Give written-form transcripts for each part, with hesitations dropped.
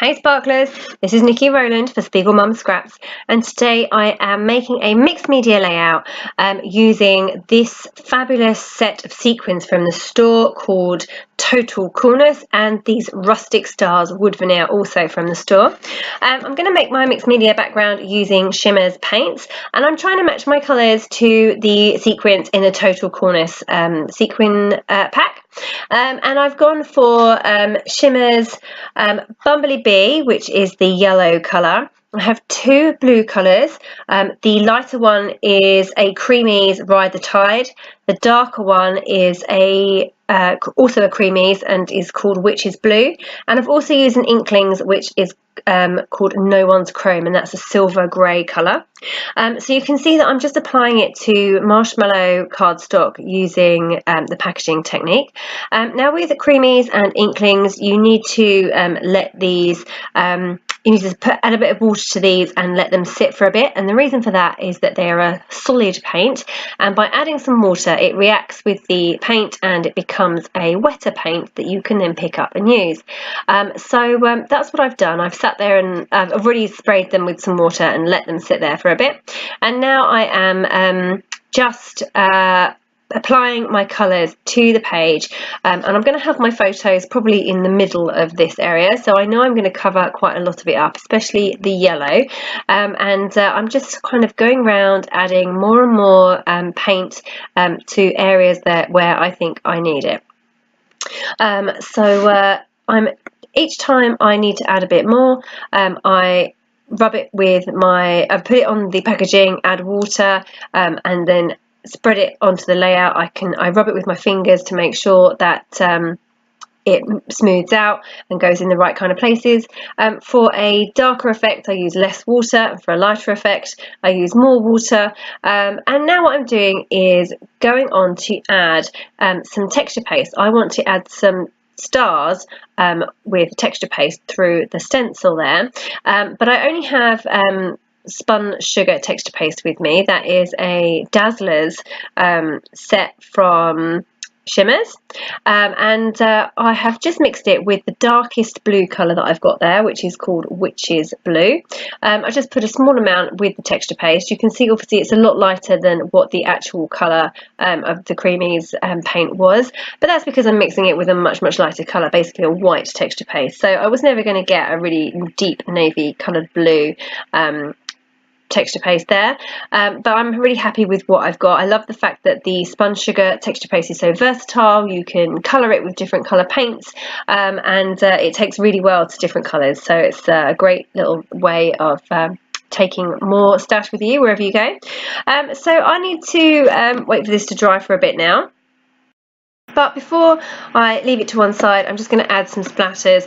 Hey sparklers, this is Niki Rowland for Spiegel Mum Scraps, and today I am making a mixed media layout using this fabulous set of sequins from the store called Total Coolness and these Rustic Stars wood veneer also from the store. I'm going to make my mixed media background using Shimmer's paints, and I'm trying to match my colours to the sequins in the Total Coolness sequin pack. And I've gone for Shimmer's Bumblebee Bee, which is the yellow colour. I have two blue colours. The lighter one is a Creamies Ride the Tide. The darker one is also a Creamies and is called Witch's Blue. And I've also used an Inklings, which is called No One's Chrome, and that's a silver grey colour. So you can see that I'm just applying it to marshmallow cardstock using the packaging technique. Now with the Creamies and Inklings, you need to let these you need to add a bit of water to these and let them sit for a bit, and the reason for that is that they are a solid paint, and by adding some water it reacts with the paint and it becomes a wetter paint that you can then pick up and use. So that's what I've done. I've sat there and I've already sprayed them with some water and let them sit there for a bit, and now I am just applying my colours to the page, and I'm going to have my photos probably in the middle of this area, so I know I'm going to cover quite a lot of it up, especially the yellow, and I'm just kind of going around adding more and more paint to areas where I think I need it. Each time I need to add a bit more, I rub it with I put it on the packaging, add water, and then spread it onto the layout. I rub it with my fingers to make sure that it smooths out and goes in the right kind of places. For a darker effect I use less water, and for a lighter effect I use more water, and now what I'm doing is going on to add some texture paste. I want to add some stars with texture paste through the stencil there, but I only have spun sugar texture paste with me. That is a Dazzlers set from Shimmers, and I have just mixed it with the darkest blue colour that I've got there, which is called Witch's Blue. I just put a small amount with the texture paste. You can see obviously it's a lot lighter than what the actual colour of the Creamies paint was, but that's because I'm mixing it with a much lighter colour, basically a white texture paste, so I was never going to get a really deep navy coloured blue texture paste there, but I'm really happy with what I've got. I love the fact that the spun sugar texture paste is so versatile. You can colour it with different colour paints, and it takes really well to different colours, so it's a great little way of taking more stash with you wherever you go. So I need to wait for this to dry for a bit now. But before I leave it to one side, I'm just going to add some splatters,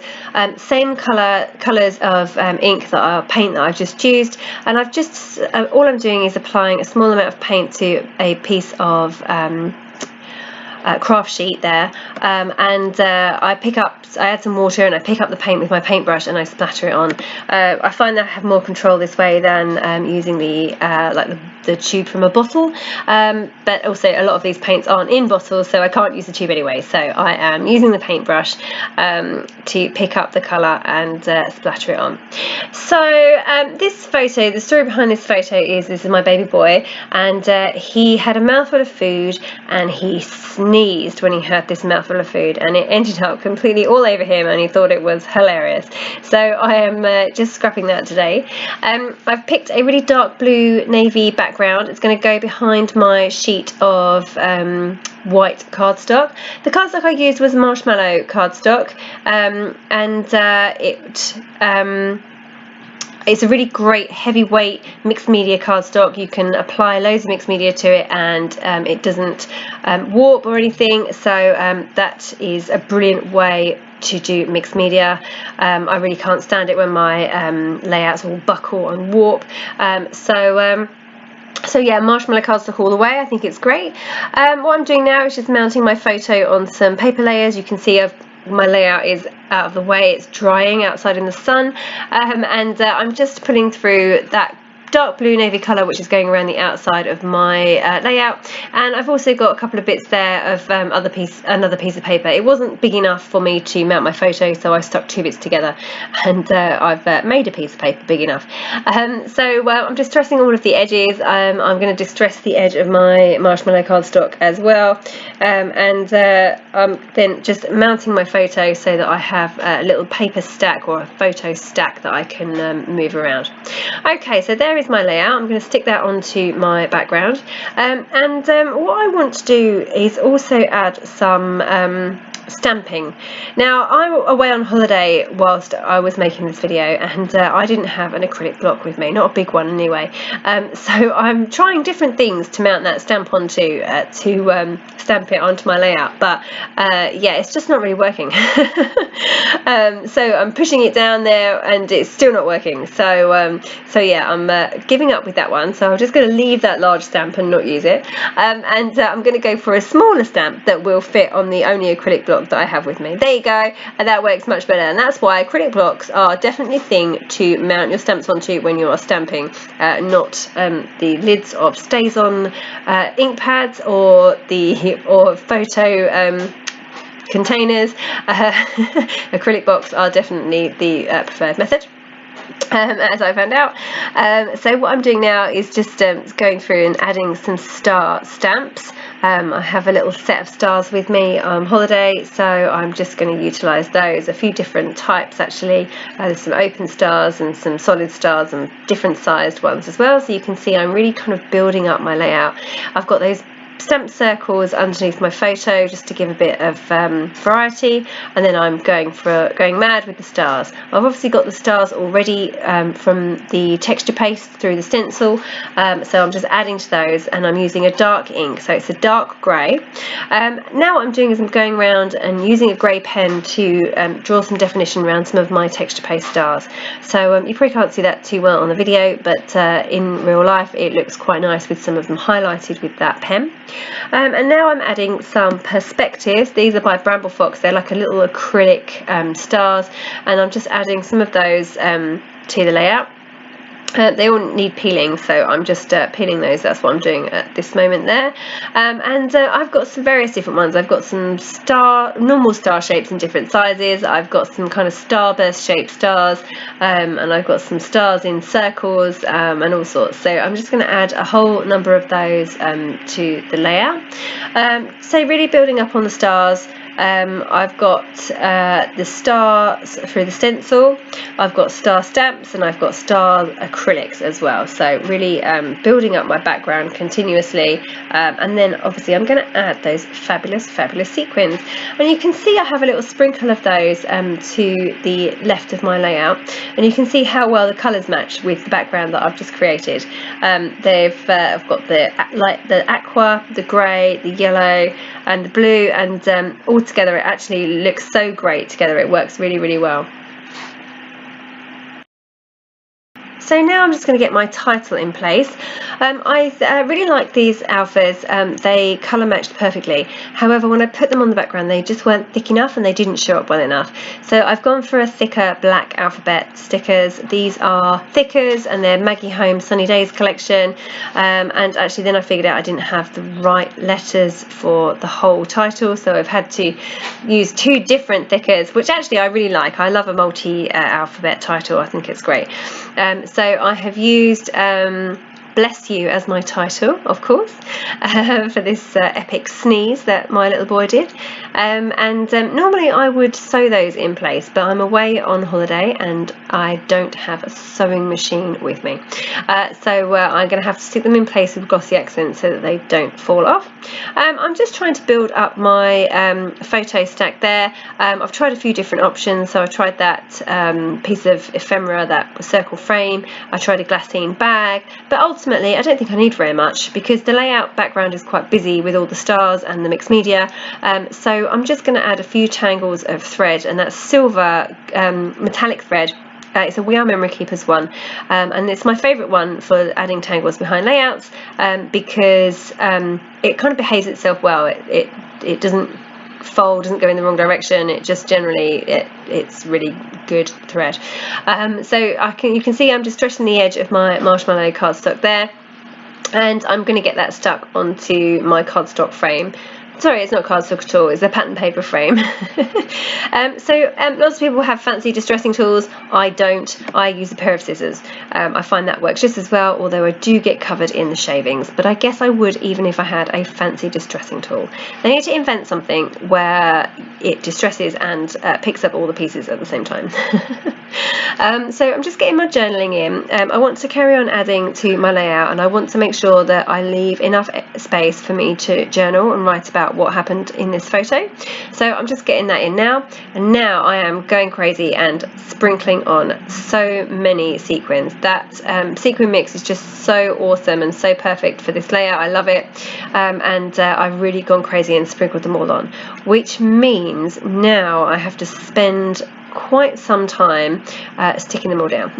same colours of ink paint that I've just used, and I've just all I'm doing is applying a small amount of paint to a piece of craft sheet there, and I add some water and I pick up the paint with my paintbrush and I splatter it on. I find that I have more control this way than using the tube from a bottle, but also a lot of these paints aren't in bottles, so I can't use the tube anyway, so I am using the paintbrush to pick up the colour and splatter it on. So this photo, the story behind this photo is this is my baby boy, and he had a mouthful of food and he sneezed when he heard this mouthful of food, and it ended up completely all over him and he thought it was hilarious. So I am just scrapping that today. I've picked a really dark blue navy background. It's going to go behind my sheet of white cardstock. The cardstock I used was marshmallow cardstock, it's a really great heavyweight mixed media cardstock. You can apply loads of mixed media to it and it doesn't warp or anything, so that is a brilliant way to do mixed media. I really can't stand it when my layouts all buckle and warp, so yeah, marshmallow cardstock all the way. I think it's great. What I'm doing now is just mounting my photo on some paper layers. You can see my layout is out of the way, it's drying outside in the sun, and I'm just putting through that dark blue navy colour, which is going around the outside of my layout, and I've also got a couple of bits there of another piece of paper. It wasn't big enough for me to mount my photo, so I stuck 2 bits together, and I've made a piece of paper big enough. So I'm distressing all of the edges. I'm going to distress the edge of my marshmallow cardstock as well, and I'm then just mounting my photo so that I have a little paper stack or a photo stack that I can move around. Okay, so there is my layout. I'm going to stick that onto my background, and what I want to do is also add some stamping. Now, I'm away on holiday whilst I was making this video, and I didn't have an acrylic block with me, not a big one anyway, so I'm trying different things to mount that stamp onto to stamp it onto my layout, but yeah, it's just not really working. So I'm pushing it down there and it's still not working, so yeah, I'm giving up with that one, so I'm just going to leave that large stamp and not use it, and I'm going to go for a smaller stamp that will fit on the only acrylic block that I have with me. There you go, and that works much better, and that's why acrylic blocks are definitely a thing to mount your stamps onto when you are stamping, not the lids of StazOn ink pads or photo containers. Acrylic blocks are definitely the preferred method. As I found out. So what I'm doing now is just going through and adding some star stamps. I have a little set of stars with me on holiday, so I'm just going to utilise those. A few different types actually. There's some open stars and some solid stars and different sized ones as well, so you can see I'm really kind of building up my layout. I've got those stamped circles underneath my photo just to give a bit of variety, and then I'm going mad with the stars. I've obviously got the stars already from the texture paste through the stencil, so I'm just adding to those, and I'm using a dark ink, so it's a dark grey. Now what I'm doing is I'm going around and using a grey pen to draw some definition around some of my texture paste stars. So you probably can't see that too well on the video, but in real life it looks quite nice with some of them highlighted with that pen. And now I'm adding some perspectives. These are by Bramble Fox. They're like a little acrylic stars, and I'm just adding some of those to the layout. They all need peeling, so I'm just peeling those. That's what I'm doing at this moment there. And I've got some various different ones. I've got some normal star shapes in different sizes. I've got some kind of starburst shaped stars, and I've got some stars in circles and all sorts. So I'm just going to add a whole number of those to the layout. So really building up on the stars. I've got the stars through the stencil, I've got star stamps, and I've got star acrylics as well, so really building up my background continuously, and then obviously I'm going to add those fabulous sequins, and you can see I have a little sprinkle of those to the left of my layout, and you can see how well the colours match with the background that I've just created. I've got the aqua, the grey, the yellow and the blue, and all together it actually looks so great together. It works really well. So now I'm just going to get my title in place. I really like these alphas. They colour matched perfectly. However, when I put them on the background, they just weren't thick enough and they didn't show up well enough. So I've gone for a thicker black alphabet stickers. These are thickers and they're Maggie Home Sunny Days collection. And actually then I figured out I didn't have the right letters for the whole title, so I've had to use 2 different thickers, which actually I really like. I love a multi-alphabet title. I think it's great. So I have used Bless You as my title, of course, for this epic sneeze that my little boy did. Normally I would sew those in place, but I'm away on holiday and I don't have a sewing machine with me. So I'm going to have to stick them in place with glossy accents so that they don't fall off. I'm just trying to build up my photo stack there. I've tried a few different options. So I tried that piece of ephemera, that circle frame. I tried a glassine bag, but ultimately I don't think I need very much because the layout background is quite busy with all the stars and the mixed media. So I'm just going to add a few tangles of thread, and that's silver metallic thread. It's a We Are Memory Keepers one, and it's my favourite one for adding tangles behind layouts because it kind of behaves itself well. It doesn't fold, doesn't go in the wrong direction. It just generally, it's really good thread. So you can see I'm just stretching the edge of my marshmallow cardstock there, and I'm going to get that stuck onto my cardstock frame. Sorry, it's not cardstock at all, it's a pattern paper frame. Lots of people have fancy distressing tools. I don't. I use a pair of scissors. I find that works just as well, although I do get covered in the shavings, but I guess I would even if I had a fancy distressing tool. I need to invent something where it distresses and picks up all the pieces at the same time. So I'm just getting my journaling in. I want to carry on adding to my layout, and I want to make sure that I leave enough space for me to journal and write about what happened in this photo. So I'm just getting that in now, and now I am going crazy and sprinkling on so many sequins. That sequin mix is just so awesome and so perfect for this layout. I love it, and I've really gone crazy and sprinkled them all on, which means now I have to spend quite some time sticking them all down.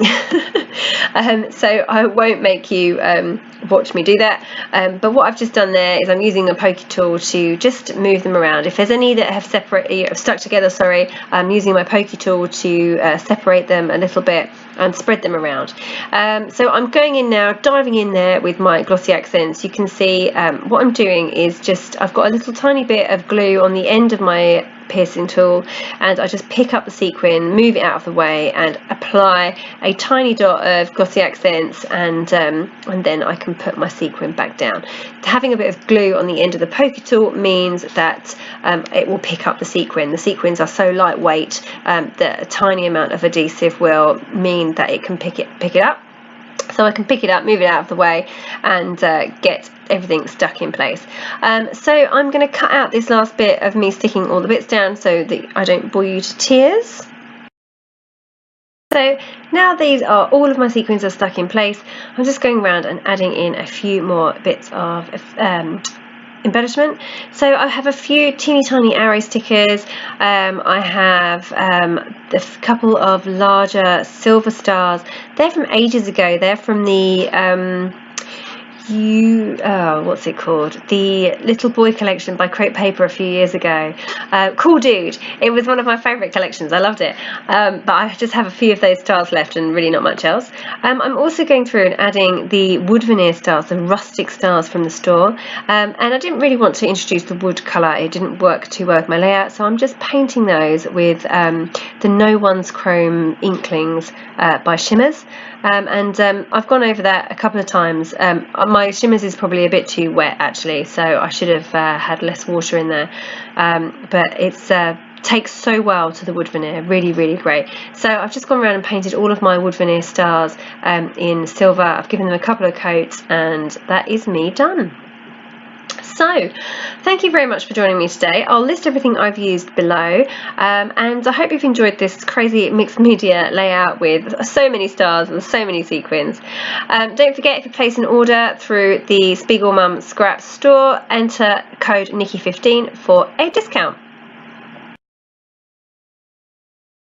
So I won't make you watch me do that, but what I've just done there is I'm using a pokey tool to just move them around. If there's any that have stuck together, sorry, I'm using my pokey tool to separate them a little bit and spread them around. So I'm going in now, diving in there with my glossy accents. You can see what I'm doing is just, I've got a little tiny bit of glue on the end of my piercing tool, and I just pick up the sequin, move it out of the way, and apply a tiny dot of glossy accents, and then I can put my sequin back down. Having a bit of glue on the end of the pokey tool means that it will pick up the sequin. The sequins are so lightweight that a tiny amount of adhesive will mean that it can pick it up. So I can pick it up, move it out of the way, and get everything stuck in place. So I'm going to cut out this last bit of me sticking all the bits down so that I don't bore you to tears. So now all of my sequins are stuck in place. I'm just going around and adding in a few more bits of embellishment. So I have a few teeny tiny arrow stickers. I have a couple of larger silver stars. They're from ages ago. They're from the what's it called? The Little Boy collection by Crepe Paper a few years ago. Cool Dude. It was one of my favourite collections. I loved it. But I just have a few of those stars left and really not much else. I'm also going through and adding the wood veneer stars, the rustic stars from the store. And I didn't really want to introduce the wood colour. It didn't work too well with my layout. So I'm just painting those with the No One's Chrome Inklings by Shimmers. I've gone over that a couple of times. My Shimmers is probably a bit too wet actually, so I should have had less water in there, but it's takes so well to the wood veneer, really great. So I've just gone around and painted all of my wood veneer stars in silver. I've given them a couple of coats, and that is me done. So thank you very much for joining me today. I'll list everything I've used below, and I hope you've enjoyed this crazy mixed media layout with so many stars and so many sequins. Don't forget, if you place an order through the Spiegel Mum Scraps store, enter code Niki15 for a discount.